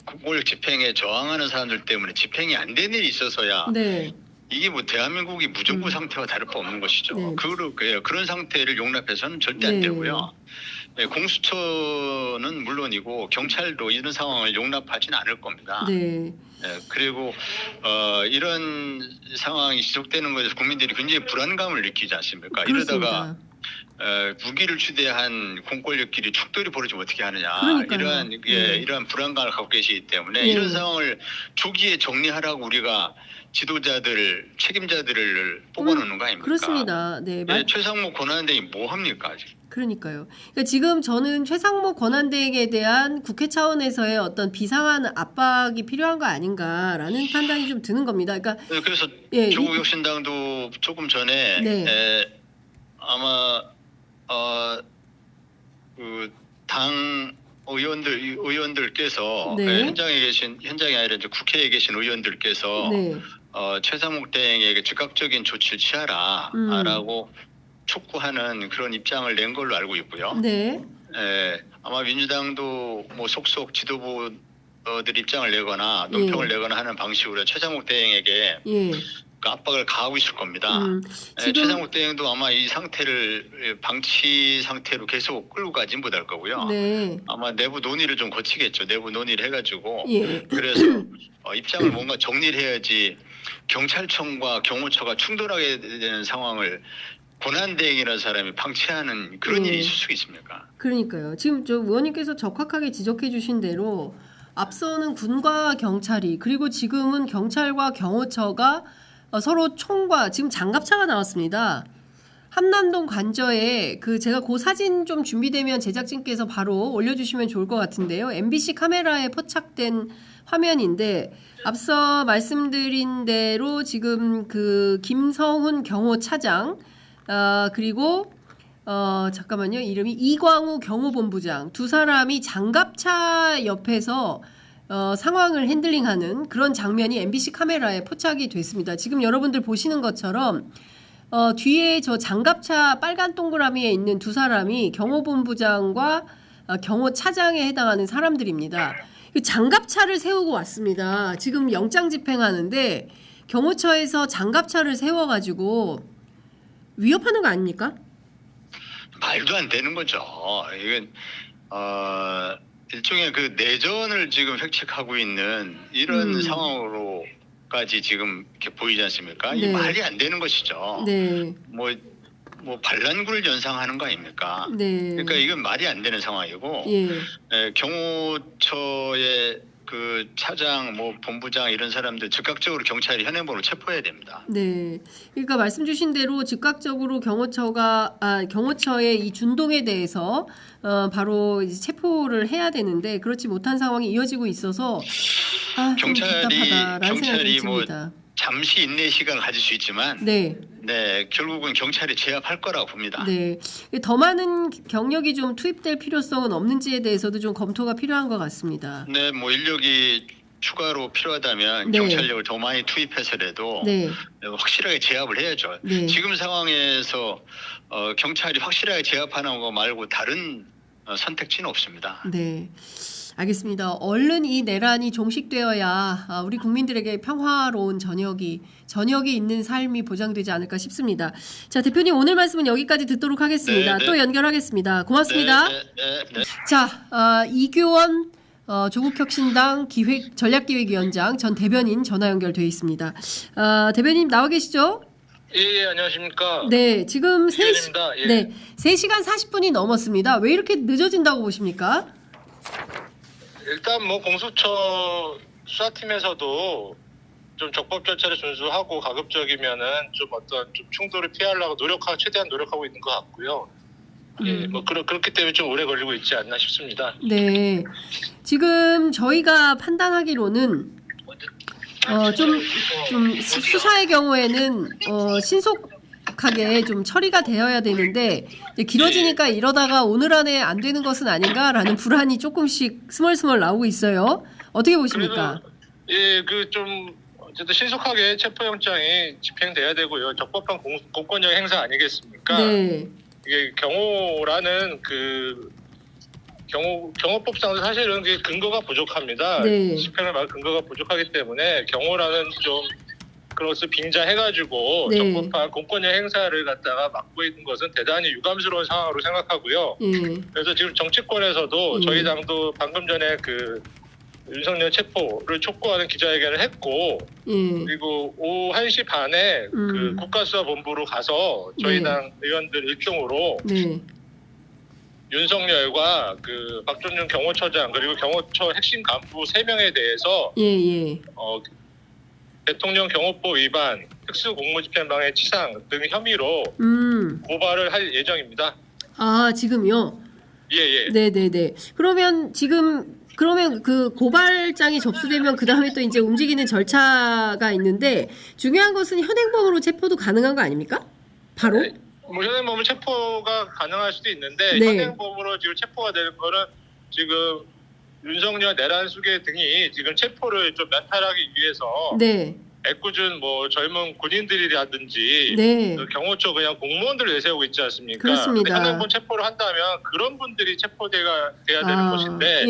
공권력 집행에 저항하는 사람들 때문에 집행이 안 되는 일이 있어서야. 네. 이게 뭐 대한민국이 무정부 상태와 다를 바 없는 것이죠. 네. 그런 상태를 용납해서는 절대 안 되고요. 공수처는 물론이고 경찰도 이런 상황을 용납하지는 않을 겁니다. 네. 그리고 이런 상황이 지속되는 것에서 국민들이 굉장히 불안감을 느끼지 않습니까? 그렇습니다. 이러다가 무기를 추대한 공권력끼리 충돌이 벌어지면 어떻게 하느냐. 그러니까요. 이러한 불안감을 갖고 계시기 때문에 이런 상황을 조기에 정리하라고 우리가 지도자들, 책임자들을 뽑아놓는 거 아닙니까? 그렇습니다. 네, 최상목 권한대행이 뭐 합니까 아직? 그러니까요. 그러니까 지금 저는 최상목 권한대행에 대한 국회 차원에서의 어떤 비상한 압박이 필요한 거 아닌가라는 판단이 좀 드는 겁니다. 그러니까 그래서 조국혁신당도 조금 전에 아마 그 당 의원들께서 현장에 아니라 이제 국회에 계신 의원들께서 최상목 대행에게 즉각적인 조치를 취하라라고 촉구하는 그런 입장을 낸 걸로 알고 있고요. 아마 민주당도 뭐 속속 지도부들 입장을 내거나 논평을 내거나 하는 방식으로 최상목 대행에게 그 압박을 가하고 있을 겁니다. 최상목 대행도 아마 이 상태를 방치 상태로 계속 끌고 가진 못할 거고요. 아마 내부 논의를 좀 거치겠죠. 내부 논의를 해가지고 그래서 입장을 뭔가 정리를 해야지 경찰청과 경호처가 충돌하게 되는 상황을 권한대행이라는 사람이 방치하는 그런 일이 있을 수 있습니까? 그러니까요. 지금 저 의원님께서 적확하게 지적해 주신 대로 앞서는 군과 경찰이 그리고 지금은 경찰과 경호처가 서로 총과 지금 장갑차가 나왔습니다. 한남동 관저에 제가 그 사진 좀 준비되면 제작진께서 바로 올려주시면 좋을 것 같은데요. MBC 카메라에 포착된 화면인데 앞서 말씀드린 대로 지금 그 김성훈 경호차장 그리고 잠깐만요. 이름이 이광우 경호본부장 두 사람이 장갑차 옆에서 상황을 핸들링하는 그런 장면이 MBC 카메라에 포착이 됐습니다. 지금 여러분들 보시는 것처럼 뒤에 저 장갑차 빨간 동그라미에 있는 두 사람이 경호본부장과 경호차장에 해당하는 사람들입니다. 장갑차를 세우고 왔습니다. 지금 영장 집행하는데 경호처에서 장갑차를 세워가지고 위협하는 거 아닙니까? 말도 안 되는 거죠. 이건 일종의 그 내전을 지금 획책하고 있는 이런 상황으로까지 지금 이렇게 보이지 않습니까? 이게 말이 안 되는 것이죠. 뭐 반란군을 연상하는 거 아닙니까? 그러니까 이건 말이 안 되는 상황이고 경호처의 그 차장, 뭐 본부장 이런 사람들 즉각적으로 경찰이 현행범으로 체포해야 됩니다. 그러니까 말씀 주신 대로 즉각적으로 경호처의 이 준동에 대해서 바로 이제 체포를 해야 되는데 그렇지 못한 상황이 이어지고 있어서 경찰이 뭐 잠시 인내 시간을 가질 수 있지만 결국은 경찰이 제압할 거라고 봅니다. 더 많은 경력이 좀 투입될 필요성은 없는지에 대해서도 좀 검토가 필요한 것 같습니다. 뭐 인력이 추가로 필요하다면 경찰력을 더 많이 투입해서라도 확실하게 제압을 해야죠. 지금 상황에서 경찰이 확실하게 제압하는 거 말고 다른 선택지는 없습니다. 알겠습니다. 얼른 이 내란이 종식되어야 우리 국민들에게 평화로운 저녁이 있는 삶이 보장되지 않을까 싶습니다. 자, 대표님 오늘 말씀은 여기까지 듣도록 하겠습니다. 또 연결하겠습니다. 고맙습니다. 자, 이규원 조국혁신당 전략기획위원장 전 대변인 전화 연결돼 있습니다. 대변인 나와 계시죠? 예, 안녕하십니까? 지금 3시간 40분이 넘었습니다. 왜 이렇게 늦어진다고 보십니까? 일단 뭐 공수처 수사팀에서도 좀 적법 절차를 준수하고 가급적이면은 좀 충돌을 피하려고 최대한 노력하고 있는 것 같고요. 뭐 그렇기 때문에 좀 오래 걸리고 있지 않나 싶습니다. 지금 저희가 판단하기로는 좀 수사의 경우에는 신속하게 좀 처리가 되어야 되는데 길어지니까 이러다가 오늘 안에 안 되는 것은 아닌가라는 불안이 조금씩 스멀스멀 나오고 있어요. 어떻게 보십니까? 어쨌든 신속하게 체포영장이 집행돼야 되고요. 적법한 공권력 행사 아니겠습니까? 이게 경호라는 경호법상도 사실은 근거가 부족합니다. 집행을 말 근거가 부족하기 때문에 경호라는 좀 그것을 빙자해가지고 적법한 공권력 행사를 갖다가 막고 있는 것은 대단히 유감스러운 상황으로 생각하고요. 그래서 지금 정치권에서도 저희 당도 방금 전에 윤석열 체포를 촉구하는 기자회견을 했고 그리고 오후 1시 반에 그 국가수사본부로 가서 저희 당 의원들 일종으로 윤석열과 그 박준준 경호처장 그리고 경호처 핵심 간부 3명에 대해서 대통령 경호법 위반, 특수공무집행방해 치상 등 혐의로 고발을 할 예정입니다. 아, 지금요? 예. 네네네. 그러면 그 고발장이 접수되면 그 다음에 또 이제 움직이는 절차가 있는데 중요한 것은 현행범으로 체포도 가능한 거 아닙니까? 바로? 네. 뭐 현행범으로 체포가 가능할 수도 있는데 현행범으로 지금 체포가 되는 거는 지금 윤석열, 내란수계 등이 지금 체포를 좀 면탈하기 위해서 애꿎은 뭐 젊은 군인들이라든지 그 경호처 그냥 공무원들을 내세우고 있지 않습니까? 그렇습니다. 현행범 체포를 한다면 그런 분들이 돼야 되는 것인데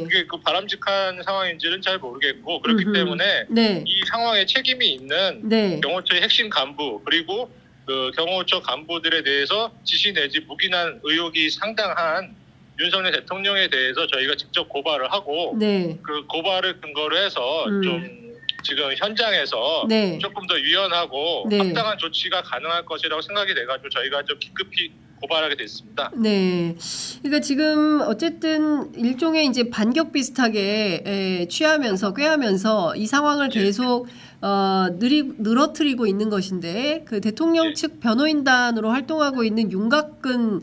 그게 그 바람직한 상황인지는 잘 모르겠고 그렇기 때문에 이 상황에 책임이 있는 경호처의 핵심 간부 그리고 그 경호처 간부들에 대해서 지시 내지 묵인한 의혹이 상당한 윤석열 대통령에 대해서 저희가 직접 고발을 하고 그 고발을 근거로 해서 좀 지금 현장에서 조금 더 유연하고 합당한 조치가 가능할 것이라고 생각이 돼가지고 저희가 좀 긴급히 고발하게 됐습니다. 네. 그러니까 지금 어쨌든 일종의 이제 반격 비슷하게 꾀하면서 이 상황을 계속 늘어뜨리고 있는 것인데 그 대통령 측 변호인단으로 활동하고 있는 윤곽근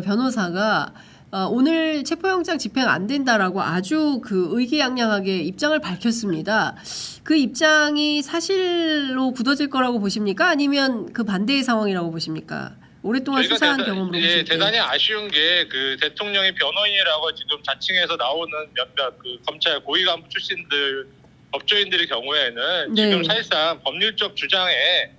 변호사가 오늘 체포영장 집행 안 된다라고 아주 그 의기양양하게 입장을 밝혔습니다. 그 입장이 사실로 굳어질 거라고 보십니까? 아니면 그 반대의 상황이라고 보십니까? 오랫동안 수사한 경험으로 보실 때. 대단히 아쉬운 게 그 대통령이 변호인이라고 지금 자칭해서 나오는 몇몇 그 검찰 고위 간부 출신들 법조인들의 경우에는 지금 사실상 법률적 주장에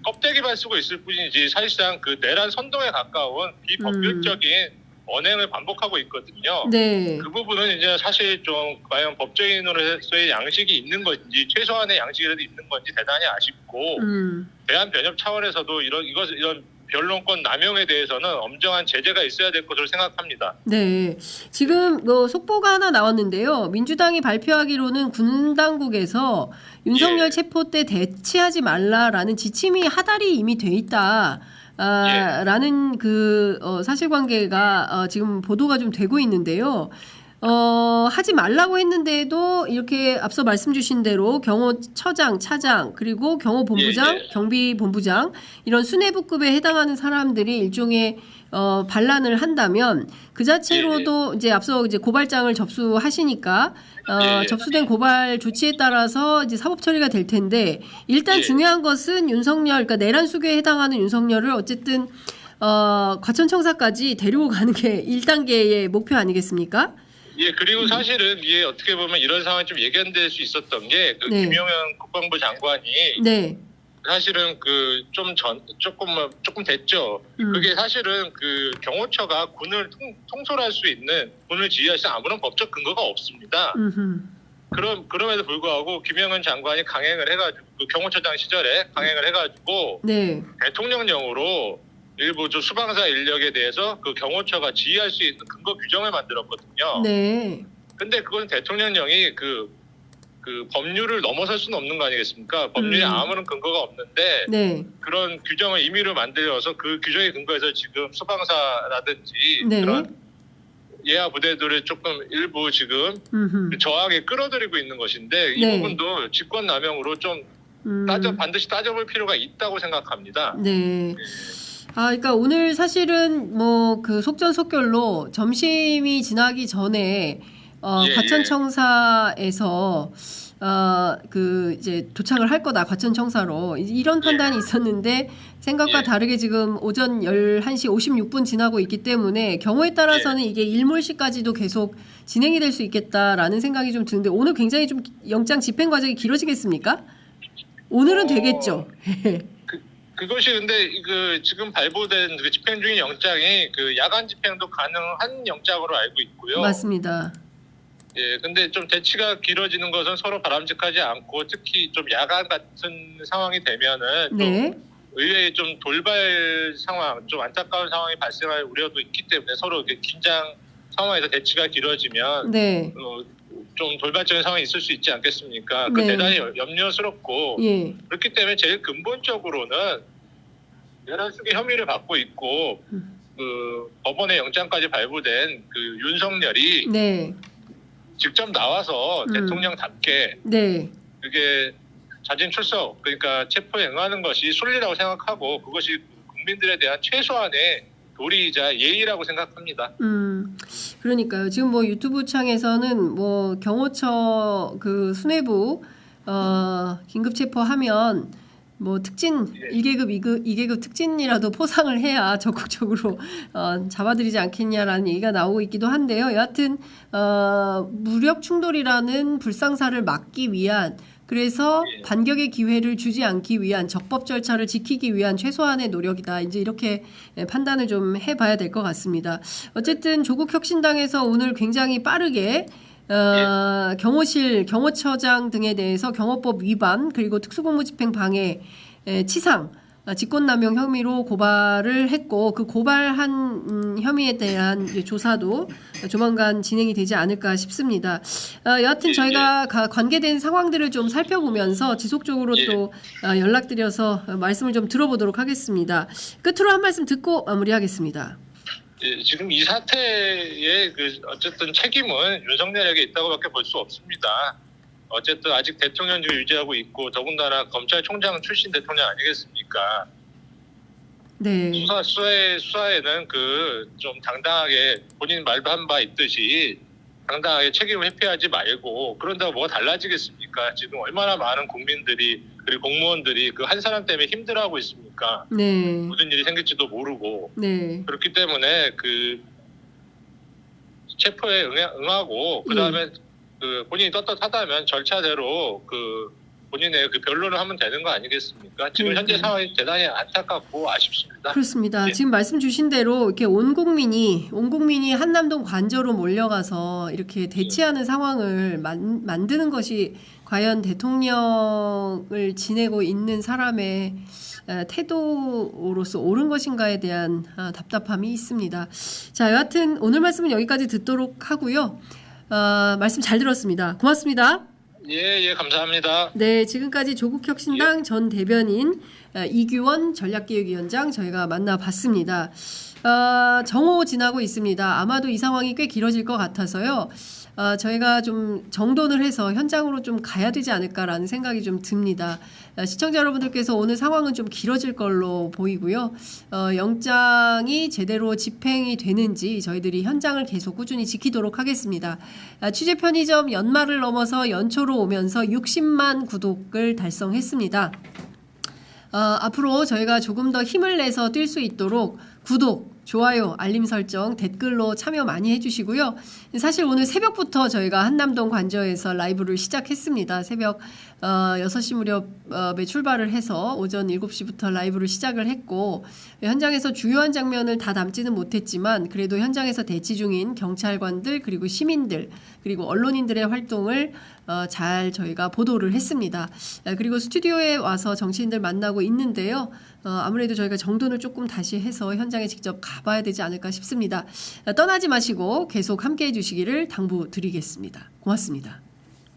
껍데기만 쓰고 있을 뿐이지 사실상 그 내란 선동에 가까운 비법률적인 언행을 반복하고 있거든요. 그 부분은 이제 사실 좀 과연 법조인으로서의 양식이 있는 건지 최소한의 양식이라도 있는 건지 대단히 아쉽고 대한변협 차원에서도 이런 변론권 남용에 대해서는 엄정한 제재가 있어야 될 것으로 생각합니다. 네, 지금 속보가 하나 나왔는데요. 민주당이 발표하기로는 군 당국에서 윤석열 체포 때 대치하지 말라라는 지침이 하달이 이미 돼 있다. 라는 그 사실관계가 지금 보도가 좀 되고 있는데요. 하지 말라고 했는데도 이렇게 앞서 말씀 주신 대로 경호처장, 차장, 그리고 경호본부장, 경비본부장 이런 수뇌부급에 해당하는 사람들이 일종의 반란을 한다면 그 자체로도 이제 앞서 이제 고발장을 접수하시니까 접수된 고발 조치에 따라서 이제 사법 처리가 될 텐데 일단 중요한 것은 윤석열, 그러니까 내란 수괴에 해당하는 윤석열을 어쨌든 과천청사까지 데리고 가는 게 1단계의 목표 아니겠습니까? 그리고 사실은 이게 어떻게 보면 이런 상황이 좀 예견될 수 있었던 게 그 김용현 국방부 장관이 사실은 그 조금 됐죠. 그게 사실은 그 경호처가 군을 통솔할 수 있는 군을 지휘할 수 있는 아무런 법적 근거가 없습니다. 그럼에도 불구하고 김용현 장관이 강행을 해가지고 그 경호처장 시절에 강행을 해가지고 대통령령으로 일부 수방사 인력에 대해서 그 경호처가 지휘할 수 있는 근거 규정을 만들었거든요. 근데 그건 대통령령이 그 법률을 넘어설 수는 없는 거 아니겠습니까? 법률에 아무런 근거가 없는데 그런 규정을 임의로 만들어서 그 규정에 근거해서 지금 수방사라든지 그런 예하 부대들을 조금 일부 지금 저항에 끌어들이고 있는 것인데 이 부분도 직권남용으로 좀 반드시 따져볼 필요가 있다고 생각합니다. 그러니까 오늘 사실은 뭐 그 속전속결로 점심이 지나기 전에 과천청사에서 그 이제 도착을 할 거다 과천청사로 이런 판단이 있었는데 생각과 다르게 지금 오전 11시 56분 지나고 있기 때문에 경우에 따라서는 이게 일몰시까지도 계속 진행이 될 수 있겠다라는 생각이 좀 드는데 오늘 굉장히 좀 영장 집행 과정이 길어지겠습니까? 오늘은 되겠죠. 그것이 근데 그 지금 발부된 그 집행 중인 영장이 그 야간 집행도 가능한 영장으로 알고 있고요. 맞습니다. 근데 좀 대치가 길어지는 것은 서로 바람직하지 않고 특히 좀 야간 같은 상황이 되면은 좀 의외의 좀 돌발 상황, 좀 안타까운 상황이 발생할 우려도 있기 때문에 서로 이렇게 긴장 상황에서 대치가 길어지면 좀 돌발적인 상황이 있을 수 있지 않겠습니까? 그 네. 대단히 염려스럽고 예. 그렇기 때문에 제일 근본적으로는 여러 수의 혐의를 받고 있고 그 법원의 영장까지 발부된 그 윤석열이 네. 직접 나와서 대통령답게 네. 그게 자진 출석 그러니까 체포에 응하는 것이 순리라고 생각하고 그것이 국민들에 대한 최소한의 도리이자 예의라고 생각합니다. 그러니까요. 지금 뭐 유튜브 창에서는 뭐 경호처 그 수뇌부 긴급 체포하면 뭐 특진 1계급, 2계급 특진이라도 포상을 해야 적극적으로 잡아들이지 않겠냐라는 얘기가 나오고 있기도 한데요. 여하튼 무력 충돌이라는 불상사를 막기 위한 그래서 반격의 기회를 주지 않기 위한 적법 절차를 지키기 위한 최소한의 노력이다. 이제 이렇게 판단을 좀 해봐야 될 것 같습니다. 어쨌든 조국혁신당에서 오늘 굉장히 빠르게 경호실, 경호처장 등에 대해서 경호법 위반 그리고 특수공무집행 방해, 치상, 직권남용 혐의로 고발을 했고 그 고발한 혐의에 대한 이제 조사도 조만간 진행이 되지 않을까 싶습니다. 여하튼 저희가 관계된 상황들을 좀 살펴보면서 지속적으로 또 연락드려서 말씀을 좀 들어보도록 하겠습니다. 끝으로 한 말씀 듣고 마무리하겠습니다. 지금 이 사태의 그 어쨌든 책임은 윤석열에게 있다고밖에 볼 수 없습니다. 어쨌든 아직 대통령직을 유지하고 있고 더군다나 검찰총장 출신 대통령 아니겠습니까? 네. 수사에는 그 좀 당당하게 본인 말도 한 바 있듯이 당당하게 책임을 회피하지 말고 그런다고 뭐가 달라지겠습니까? 지금 얼마나 많은 국민들이 그리고 공무원들이 그 한 사람 때문에 힘들어하고 있습니까? 네. 무슨 일이 생길지도 모르고 네. 그렇기 때문에 그 체포에 응하고 그 다음에 그 본인이 떳떳하다면 절차대로 그 본인의 그 변론을 하면 되는 거 아니겠습니까? 지금 현재 상황이 대단히 안타깝고 아쉽습니다. 그렇습니다. 지금 말씀 주신 대로 이렇게 온 국민이 한남동 관저로 몰려가서 이렇게 대치하는 상황을 만드는 것이 과연 대통령을 지내고 있는 사람의 태도로서 옳은 것인가에 대한 답답함이 있습니다. 자, 여하튼 오늘 말씀은 여기까지 듣도록 하고요. 말씀 잘 들었습니다. 고맙습니다. 예, 감사합니다. 네, 지금까지 조국혁신당 전 대변인 이규원 전략기획위원장 저희가 만나봤습니다. 정오 지나고 있습니다. 아마도 이 상황이 꽤 길어질 것 같아서요. 저희가 좀 정돈을 해서 현장으로 좀 가야 되지 않을까라는 생각이 좀 듭니다. 시청자 여러분들께서 오늘 상황은 좀 길어질 걸로 보이고요. 영장이 제대로 집행이 되는지 저희들이 현장을 계속 꾸준히 지키도록 하겠습니다. 취재 편의점 연말을 넘어서 연초로 오면서 60만 구독을 달성했습니다. 앞으로 저희가 조금 더 힘을 내서 뛸 수 있도록 구독, 좋아요, 알림 설정, 댓글로 참여 많이 해주시고요. 사실 오늘 새벽부터 저희가 한남동 관저에서 라이브를 시작했습니다. 새벽 6시 무렵에 출발을 해서 오전 7시부터 라이브를 시작을 했고 현장에서 주요한 장면을 다 담지는 못했지만 그래도 현장에서 대치 중인 경찰관들 그리고 시민들 그리고 언론인들의 활동을 잘 저희가 보도를 했습니다. 그리고 스튜디오에 와서 정치인들 만나고 있는데요. 아무래도 저희가 정돈을 조금 다시 해서 현장에 직접 가봐야 되지 않을까 싶습니다. 떠나지 마시고 계속 함께해 주시기를 당부드리겠습니다. 고맙습니다.